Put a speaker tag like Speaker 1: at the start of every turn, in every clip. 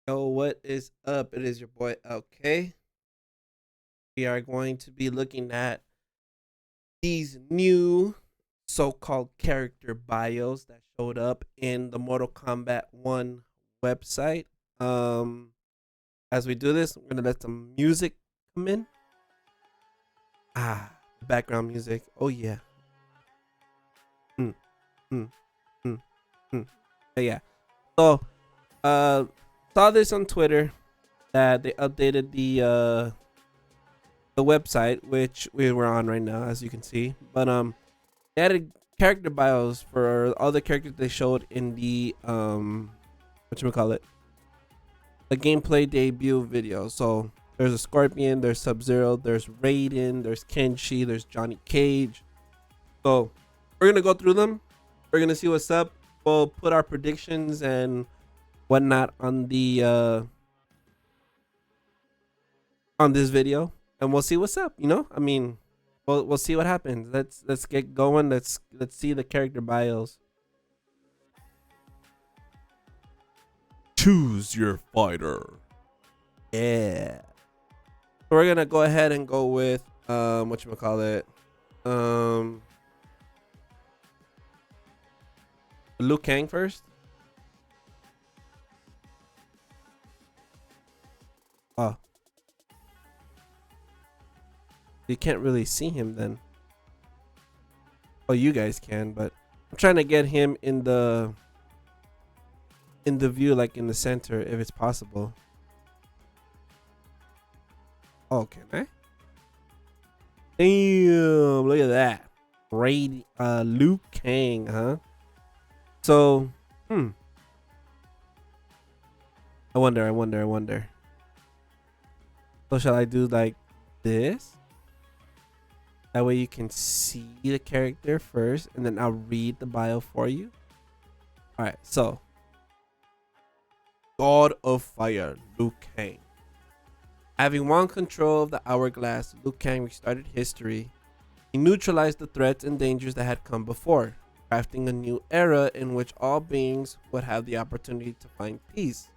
Speaker 1: Yo, what is up? It is your boy LK. We are going to be looking at these new so-called character bios that showed up in the Mortal Kombat 1 website. Um as we do this, I'm going to let some music come in. Background music. Oh yeah. Mm, mm, mm, mm. Yeah. So, uh saw this on Twitter that they updated the website, which we were on right now, as you can see. But they added character bios for all the characters they showed in the what you call it, the gameplay debut video. So there's a Scorpion, there's Sub Zero, there's Raiden, there's Kenshi, there's Johnny Cage. So we're gonna go through them. We're gonna see what's up. We'll put our predictions and whatnot on this video, and we'll see what's up. I mean, we'll see what happens. Let's get going. Let's see the character bios. Choose your fighter. Yeah. So we're gonna go ahead and go with what you call it, um Liu Kang first. Oh, you can't really see him then. Oh, you guys can, but I'm trying to get him in the view, like in the center, if it's possible. Oh, can I? Damn, look at that. Great, Liu Kang, huh? So, I wonder. So shall I do like this? That way you can see the character first, and then I'll read the bio for you. All right, so God of Fire, Liu Kang. Having won control of the hourglass, Liu Kang restarted history. He neutralized the threats and dangers that had come before, crafting a new era in which all beings would have the opportunity to find peace.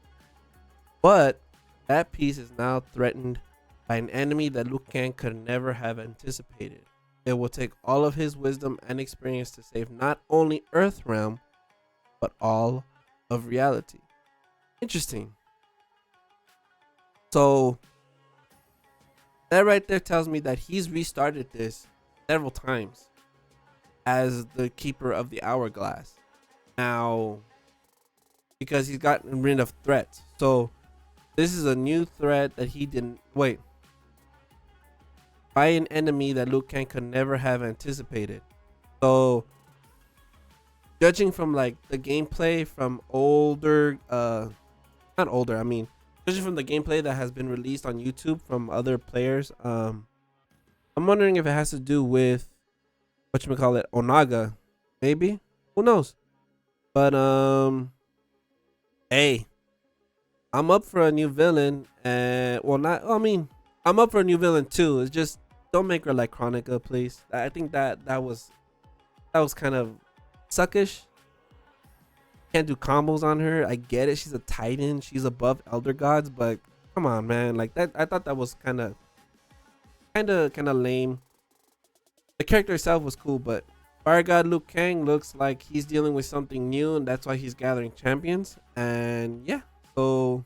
Speaker 1: But that peace is now threatened by an enemy that Liu Kang could never have anticipated. It will take all of his wisdom and experience to save not only Earthrealm, but all of reality. Interesting. So that right there tells me that he's restarted this several times as the keeper of the hourglass. Now, because he's gotten rid of threats. So this is a new threat that he didn't wait. By an enemy that Liu Kang could never have anticipated. So judging from like the gameplay from older not older, I mean judging from the gameplay that has been released on YouTube from other players, I'm wondering if it has to do with Onaga, maybe. Who knows? But hey, I'm up for a new villain, and well, not. I mean, I'm up for a new villain too. It's just don't make her like Chronica, please. I think that was kind of suckish. Can't do combos on her. I get it. She's a Titan. She's above Elder Gods, but come on, man. Like that, I thought that was kind of lame. The character itself was cool, but Fire God Liu Kang looks like he's dealing with something new, and that's why he's gathering champions. And yeah, so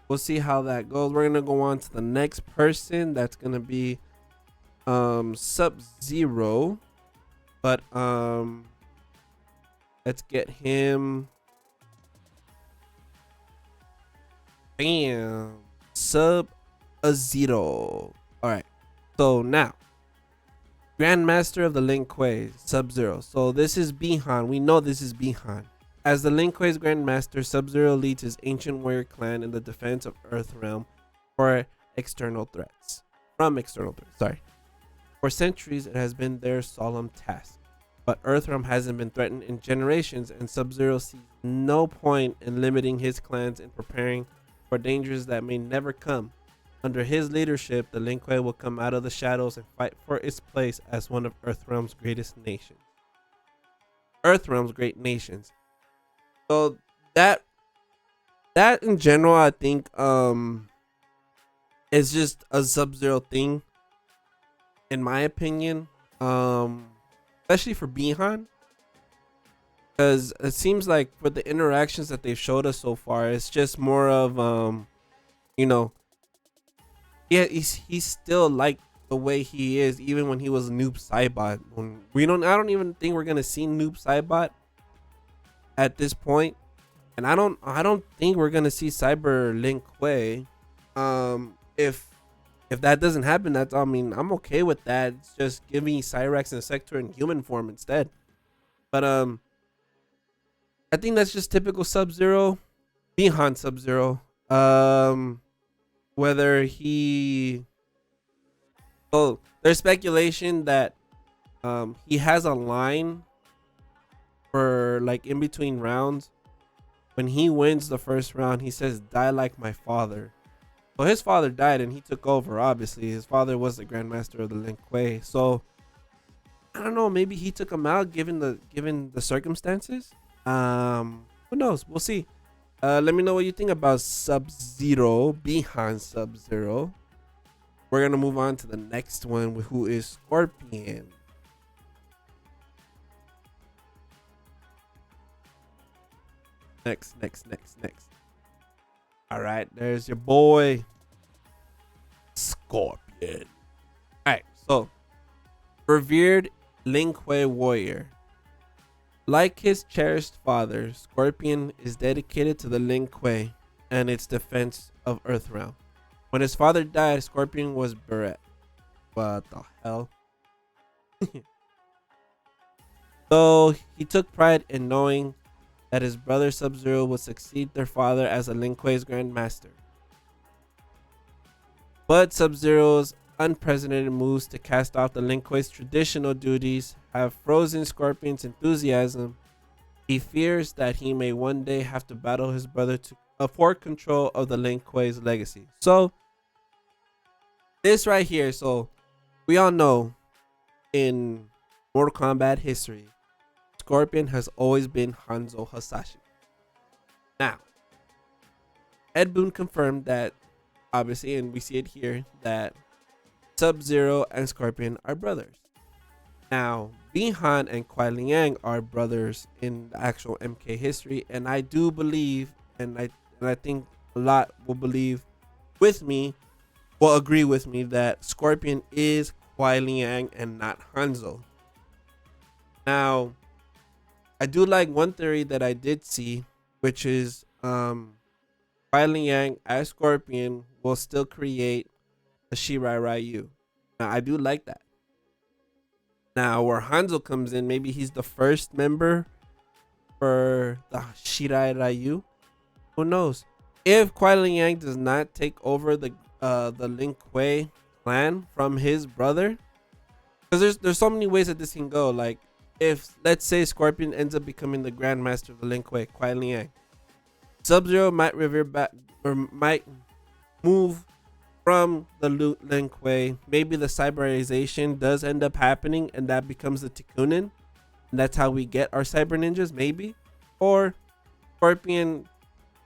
Speaker 1: we'll see how that goes. We're gonna go on to the next person. That's gonna be Sub Zero, but let's get him. Bam, Sub Zero. All right, so now Grandmaster of the Lin Kuei, Sub-Zero. So this is Bihan. We know this is Bihan. As the Lin Kuei's Grandmaster, Sub-Zero leads his ancient warrior clan in the defense of Earthrealm for external threats. Sorry. For centuries, it has been their solemn task. But Earthrealm hasn't been threatened in generations, and Sub-Zero sees no point in limiting his clans and preparing for dangers that may never come. Under his leadership, the Lin Kuei will come out of the shadows and fight for its place as one of Earthrealm's greatest nations. Earthrealm's great nations. So that that in general, I think it's just a Sub-Zero thing, in my opinion. Um, especially for Bihan, because it seems like for the interactions that they've showed us so far, it's just more of you know, yeah, he's still like the way he is, even when he was Noob Saibot. When we don't, I don't even think we're gonna see Noob Saibot at this point, and I don't think we're gonna see Cyber Lin Kuei. If that doesn't happen, that's, I mean, I'm okay with that. It's just give me Cyrax and Sector in human form instead. But I think that's just typical Sub Zero, Bihan Sub Zero. Whether he, oh, there's speculation that he has a line for like in between rounds. When he wins the first round, he says, "Die like my father." So his father died and he took over. Obviously, his father was the Grandmaster of the Lin Kuei. So I don't know. Maybe he took him out given the circumstances. Who knows? We'll see. Let me know what you think about Sub Zero, Bihan Sub Zero. We're gonna move on to the next one, who is Scorpion. Next. All right, there's your boy Scorpion. All right, so revered Lin Kuei warrior. Like his cherished father, Scorpion is dedicated to the Lin Kuei and its defense of Earthrealm. When his father died, Scorpion was bereft. What the hell? So he took pride in knowing that his brother Sub-Zero would succeed their father as a Lin Kuei's Grand Master. But Sub-Zero's unprecedented moves to cast off the Lin Kuei's traditional duties have frozen Scorpion's enthusiasm. He fears that he may one day have to battle his brother to afford control of the Lin Kuei's legacy. So this right here, so we all know in Mortal Kombat history, Scorpion has always been Hanzo Hasashi. Now, Ed Boon confirmed that, obviously, and we see it here, that Sub-Zero and Scorpion are brothers. Now, Bihan and Kuai Liang are brothers in the actual MK history, and I do believe, and I think a lot will believe with me, will agree with me that Scorpion is Kuai Liang and not Hanzo. Now, I do like one theory that I did see, which is Kuai Liang as Scorpion will still create the Shirai Ryu. Now, I do like that. Now, where Hanzo comes in, maybe he's the first member for the Shirai Ryu. Who knows? If Kuai Liang does not take over the Lin Kuei clan from his brother, because there's so many ways that this can go. Like, if let's say Scorpion ends up becoming the Grandmaster of the Lin Kuei, Kuai Liang, Sub-Zero might revert back or might move from the Lin Kuei. Maybe the cyberization does end up happening and that becomes the Tikkunen. And that's how we get our cyber ninjas, maybe. Or Scorpion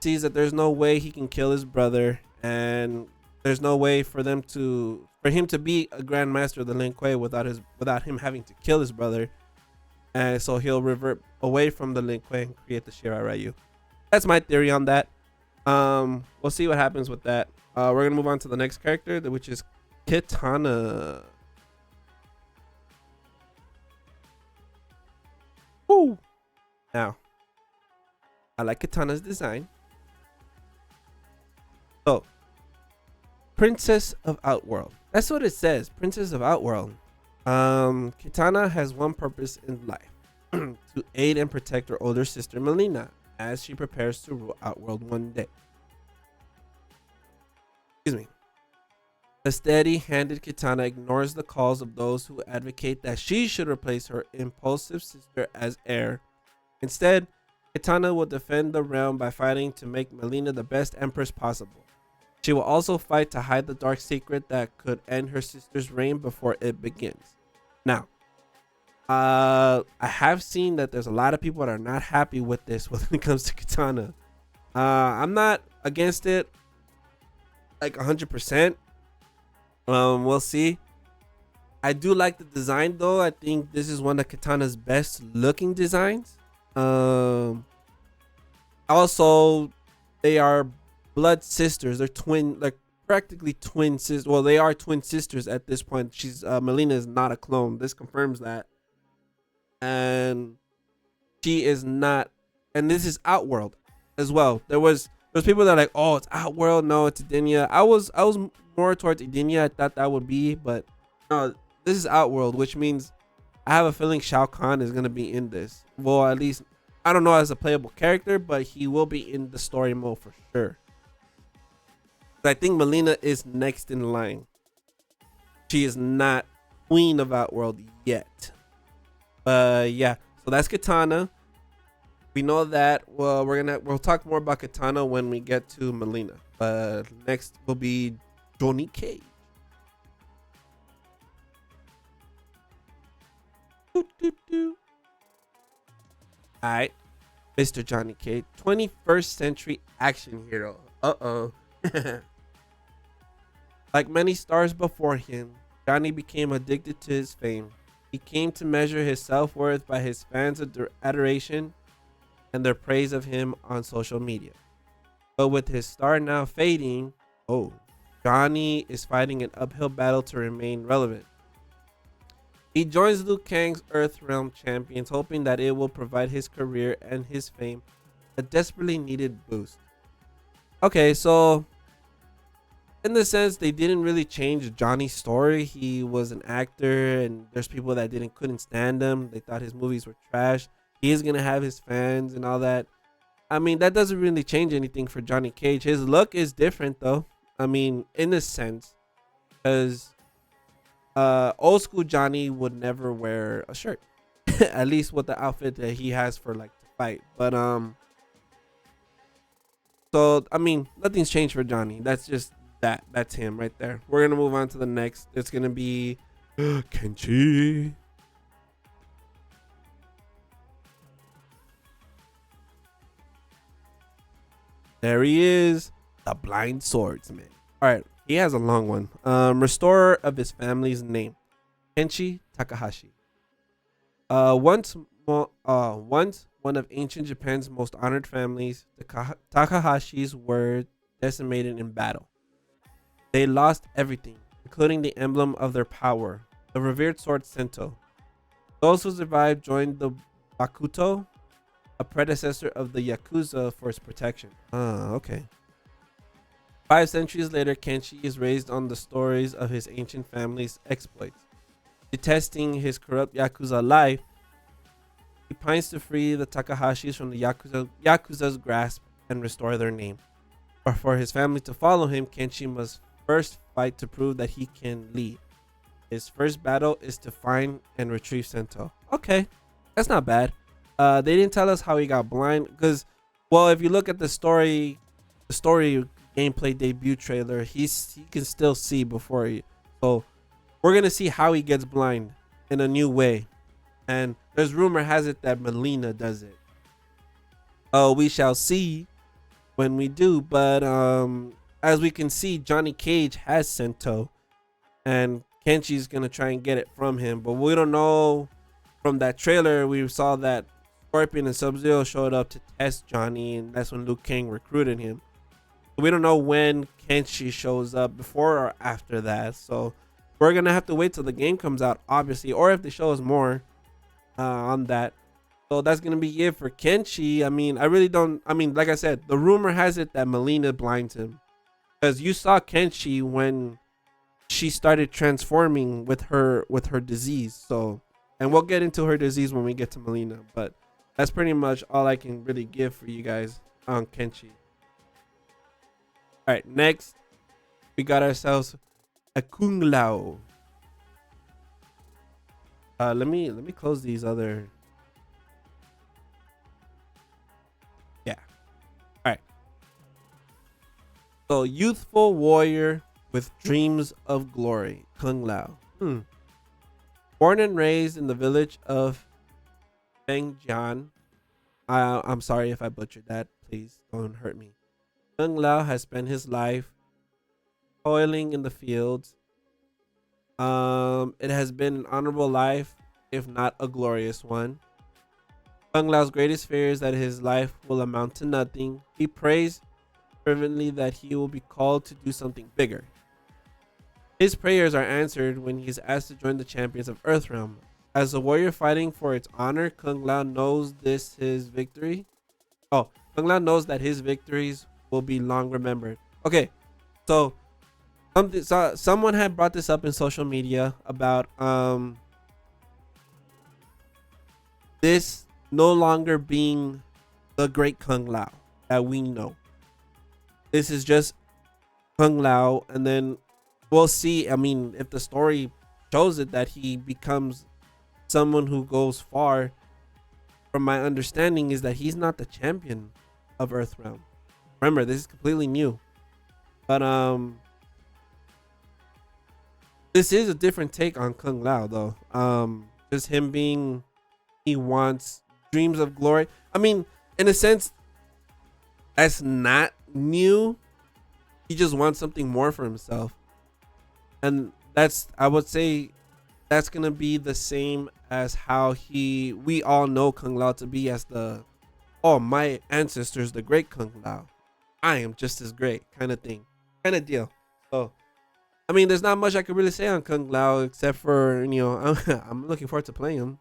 Speaker 1: sees that there's no way he can kill his brother and there's no way for him to be a Grandmaster of the Lin Kuei without him having to kill his brother. And so he'll revert away from the Lin Kuei and create the Shirai Ryu. That's my theory on that. We'll see what happens with that. We're gonna move on to the next character, which is Kitana. Woo! Now, I like Kitana's design. So, Princess of Outworld. That's what it says. Princess of Outworld. Kitana has one purpose in life: to aid and protect her older sister Melina as she prepares to rule Outworld one day. Excuse me. The steady-handed Kitana ignores the calls of those who advocate that she should replace her impulsive sister as heir. Instead, Kitana will defend the realm by fighting to make Melina the best empress possible. She will also fight to hide the dark secret that could end her sister's reign before it begins. Now, I have seen that there's a lot of people that are not happy with this when it comes to Kitana. I'm not against it like 100%. We'll see. I do like the design though. I think this is one of Katana's best looking designs. Um, Also, they are blood sisters. They're twin, like practically twin sisters. Well, they are twin sisters at this point. She's Melina is not a clone. This confirms that, and she is not. And this is Outworld as well. There's people that are like, oh, it's Outworld. No, it's Edenia. I was more towards Edenia. I thought that would be, but no, this is Outworld, which means I have a feeling Shao Kahn is gonna be in this. Well, at least I don't know as a playable character, but he will be in the story mode for sure. But I think Melina is next in line. She is not Queen of Outworld yet. Yeah. So that's Katana. We know that. Well, we'll talk more about Katana when we get to Melina. But next will be Johnny Cage. Alright. Mr. Johnny Cage, 21st century action hero. Uh-oh. Like many stars before him, Johnny became addicted to his fame. He came to measure his self-worth by his fans' adoration and their praise of him on social media. But with his star now fading, Johnny is fighting an uphill battle to remain relevant. He joins Liu Kang's Earthrealm champions, hoping that it will provide his career and his fame a desperately needed boost. Okay, so in the sense, they didn't really change Johnny's story. He was an actor, and there's people that couldn't stand him. They thought his movies were trash. He is gonna have his fans and all that. I mean, that doesn't really change anything for Johnny Cage. His look is different, though. I mean, in a sense, because old school Johnny would never wear a shirt, at least with the outfit that he has for like to fight. But so I mean, nothing's changed for Johnny. That's just that's him right there. We're gonna move on to the next. It's gonna be Kenshi. There he is, the blind swordsman. All right, he has a long one. Restorer of his family's name, Kenshi Takahashi. Once one of ancient Japan's most honored families, the Takahashis were decimated in battle. They lost everything, including the emblem of their power, the revered sword Sento. Those who survived joined the Bakuto, a predecessor of the Yakuza, for its protection. Okay. 5 centuries later, Kenshi is raised on the stories of his ancient family's exploits. Detesting his corrupt Yakuza life, he pines to free the Takahashis from the Yakuza's grasp and restore their name. But for his family to follow him, Kenshi must first fight to prove that he can lead. His first battle is to find and retrieve Sento. Okay, that's not bad. They didn't tell us how he got blind, because, well, if you look at the story gameplay debut trailer, he can still see before he. So we're gonna see how he gets blind in a new way, and there's rumor has it that Melina does it. We shall see when we do, but as we can see, Johnny Cage has Sento, and Kenshi's gonna try and get it from him, but we don't know. From that trailer, we saw that Scorpion and Sub-Zero showed up to test Johnny, and that's when Liu Kang recruited him. So we don't know when Kenshi shows up, before or after that. So we're gonna have to wait till the game comes out, obviously, or if they show us more on that. So that's gonna be it for Kenshi. I mean, like I said, the rumor has it that Melina blinds him, because you saw Kenshi when she started transforming with her disease. So, and we'll get into her disease when we get to Melina, but that's pretty much all I can really give for you guys on Kenshi. All right, next we got ourselves a Kung Lao. Let me close these other. Yeah. All right. So, youthful warrior with dreams of glory, Kung Lao. Born and raised in the village of Fengjian. I'm sorry if I butchered that. please don't hurt me. Kung Lao has spent his life toiling in the fields. It has been an honorable life, if not a glorious one. Kung Lao's greatest fear is that his life will amount to nothing. He prays fervently that he will be called to do something bigger. His prayers are answered when he is asked to join the champions of Earthrealm. As a warrior fighting for its honor, Kung Lao knows this his victory. Oh, Kung Lao knows that his victories will be long remembered. Okay, so someone had brought this up in social media about this no longer being the great Kung Lao that we know. This is just Kung Lao, and then we'll see. I mean, if the story shows it that he becomes someone who goes far, from my understanding is that he's not the champion of Earthrealm. Remember, this is completely new. But this is a different take on Kung Lao though. Just him being, he wants dreams of glory. I mean, in a sense, that's not new. He just wants something more for himself. And that's, I would say, that's gonna be the same as how we all know Kung Lao to be as the, oh, my ancestors, the great Kung Lao, I am just as great kind of thing, kind of deal. So, I mean, there's not much I could really say on Kung Lao except for, you know, I'm looking forward to playing him.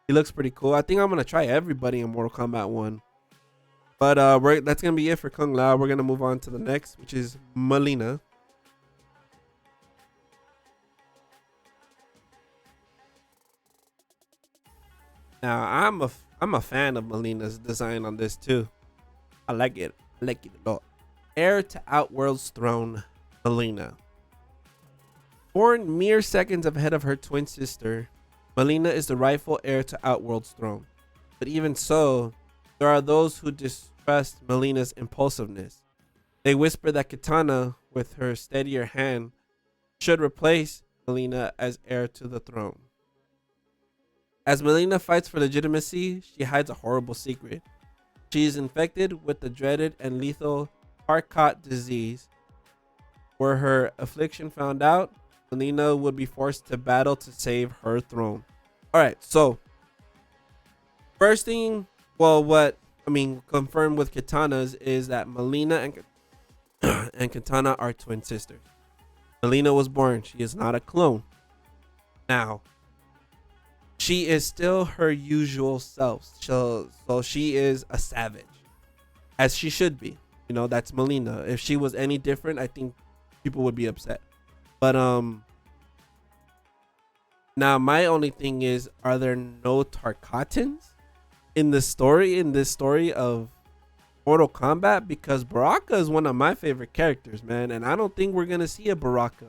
Speaker 1: He looks pretty cool. I think I'm gonna try everybody in Mortal Kombat 1. But that's gonna be it for Kung Lao. We're gonna move on to the next, which is Mileena. Now I'm a fan of Mileena's design on this too. I like it. I like it a lot. Heir to Outworld's throne, Mileena. Born mere seconds ahead of her twin sister, Mileena is the rightful heir to Outworld's throne. But even so, there are those who distrust Mileena's impulsiveness. They whisper that Kitana, with her steadier hand, should replace Mileena as heir to the throne. As Mileena fights for legitimacy, she hides a horrible secret. She is infected with the dreaded and lethal Harkat disease. Were her affliction found out, Mileena would be forced to battle to save her throne. Alright, so first thing, well, what I mean, confirmed with Kitana's is that Mileena and Kitana are twin sisters. Mileena was born, she is not a clone. Now, she is still her usual self. So she is a savage, as she should be. You know, that's Mileena. If she was any different, I think people would be upset. But now my only thing is, are there no Tarkatans in this story of Mortal Kombat? Because Baraka is one of my favorite characters, man, and I don't think we're gonna see a Baraka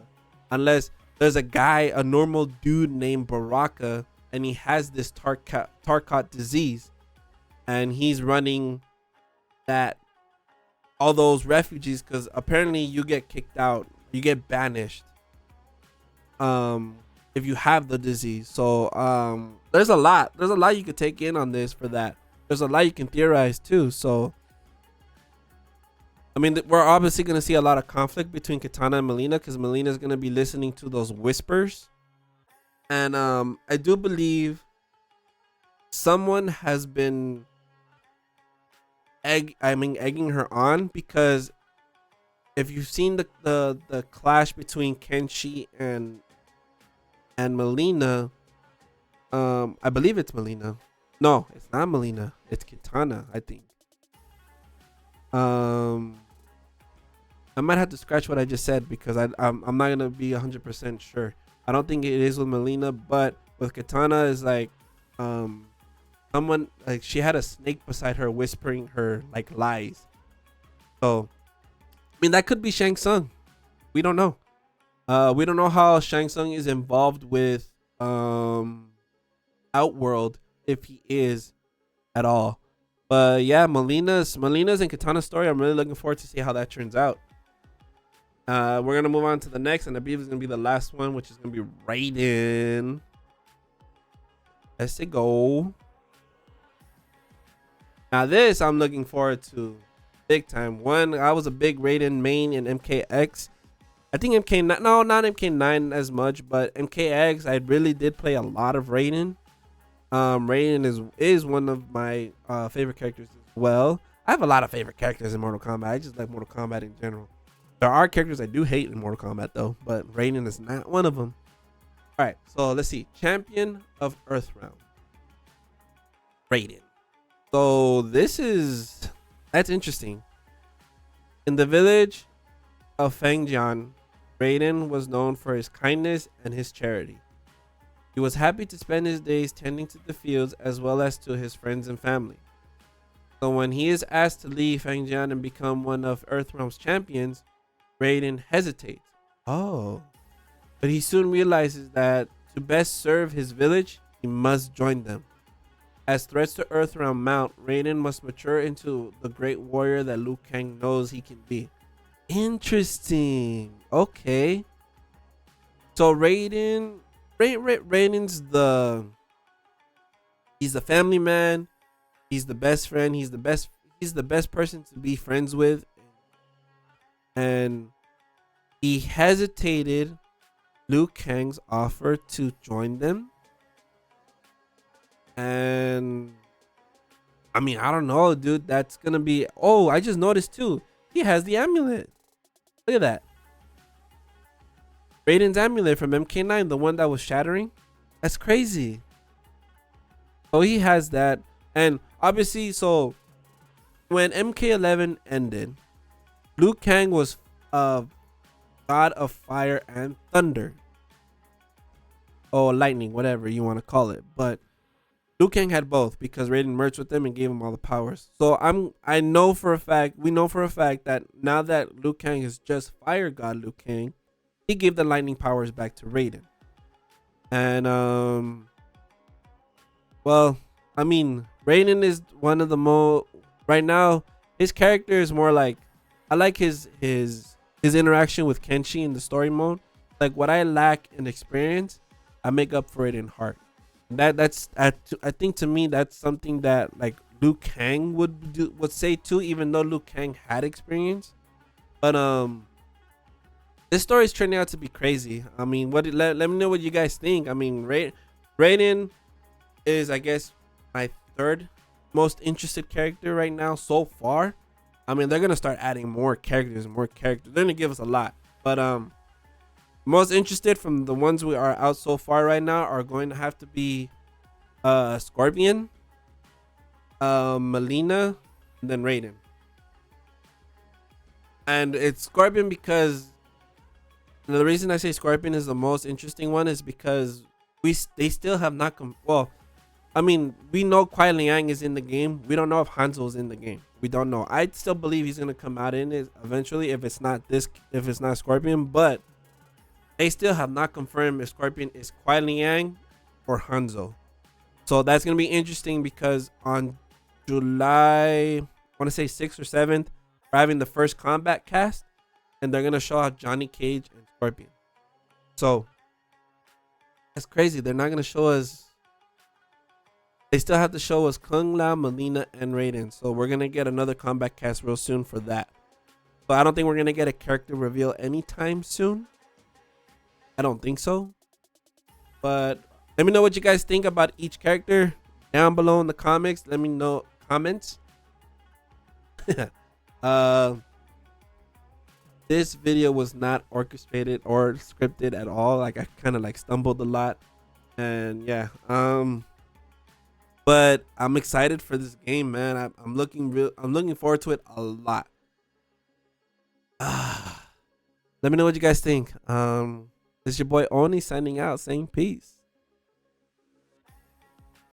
Speaker 1: unless there's a guy, a normal dude named Baraka, and he has this Tarkat disease, and he's running all those refugees, because apparently you get kicked out, you get banished if you have the disease. So there's a lot you could take in on this for that. There's a lot you can theorize too. So I mean, we're obviously going to see a lot of conflict between Kitana and Mileena, because Mileena is going to be listening to those whispers. And I do believe someone has been egging her on, because if you've seen the clash between Kenshi and Mileena, I believe it's Mileena. No, it's not Mileena. It's Kitana, I think. I might have to scratch what I just said, because I'm not gonna be 100% sure. I don't think it is with Mileena, but with Kitana is like someone, like, she had a snake beside her whispering her like lies. So I mean, that could be Shang Tsung. We don't know. We don't know how Shang Tsung is involved with Outworld, if he is at all. But yeah, Mileena's and Kitana's story, I'm really looking forward to see how that turns out. We're gonna move on to the next, and I believe it's gonna be the last one, which is gonna be Raiden. Let's go. Now this I'm looking forward to. big time. One, I was a big Raiden main in MKX. I think MK9, no, not MK9 as much, but MKX, I really did play a lot of Raiden. Raiden is one of my favorite characters as well. I have a lot of favorite characters in Mortal Kombat. I just like Mortal Kombat in general. There are characters I do hate in Mortal Kombat though, but Raiden is not one of them. All right, so let's see. Champion of Earthrealm, Raiden. So that's interesting. In the village of Fangjian, Raiden was known for his kindness and his charity. He was happy to spend his days tending to the fields as well as to his friends and family. So when he is asked to leave Fangjian and become one of Earthrealm's champions, Raiden hesitates. Oh. But he soon realizes that to best serve his village, he must join them. As threats to Earthrealm mount, Raiden must mature into the great warrior that Liu Kang knows he can be. Interesting. Okay. So Raiden's he's the family man. He's the best friend. He's the best person to be friends with. And he hesitated Liu Kang's offer to join them. And I mean, I don't know, dude. That's gonna be. Oh, I just noticed too. He has the amulet. Look at that. Raiden's amulet from MK9, the one that was shattering. That's crazy. So he has that. And obviously, so when MK11 ended, Liu Kang was a god of fire and thunder. Or lightning, whatever you want to call it. But Liu Kang had both because Raiden merged with them and gave him all the powers. So we know for a fact that now that Liu Kang is just fire god Liu Kang, he gave the lightning powers back to Raiden. And well, I mean, Raiden is one of the most right now. His character is more like, I like his interaction with Kenshi in the story mode. Like what I lack in experience, I make up for it in heart. I think to me that's something that like Liu Kang would say too, even though Liu Kang had experience. But this story is turning out to be crazy. I mean, let me know what you guys think. I mean, Raiden is, I guess, my third most interested character right now so far. I mean, they're gonna start adding more characters. They're gonna give us a lot, but most interested from the ones we are out so far right now are going to have to be Scorpion, Melina, and then Raiden. And it's Scorpion because the reason I say Scorpion is the most interesting one is because they still have not I mean, we know Kuai Liang is in the game. We don't know if Hanzo is in the game. We don't know. I still believe he's gonna come out in it eventually if it's not Scorpion, but they still have not confirmed if Scorpion is Kuai Liang or Hanzo. So that's gonna be interesting because on July, I want to say 6th or 7th, we're having the first Kombat cast, and they're gonna show out Johnny Cage and Scorpion. So that's crazy. They're not gonna show us. They still have to show us Kung Lao, Melina, and Raiden. So we're gonna get another Kombat cast real soon for that. But I don't think we're gonna get a character reveal anytime soon. I don't think so. But let me know what you guys think about each character down below in the comments. Let me know comments. This video was not orchestrated or scripted at all. Like I kind of like stumbled a lot, and yeah. But I'm excited for this game, man. I'm looking forward to it a lot. Let me know what you guys think. This is your boy Oni signing out, saying peace.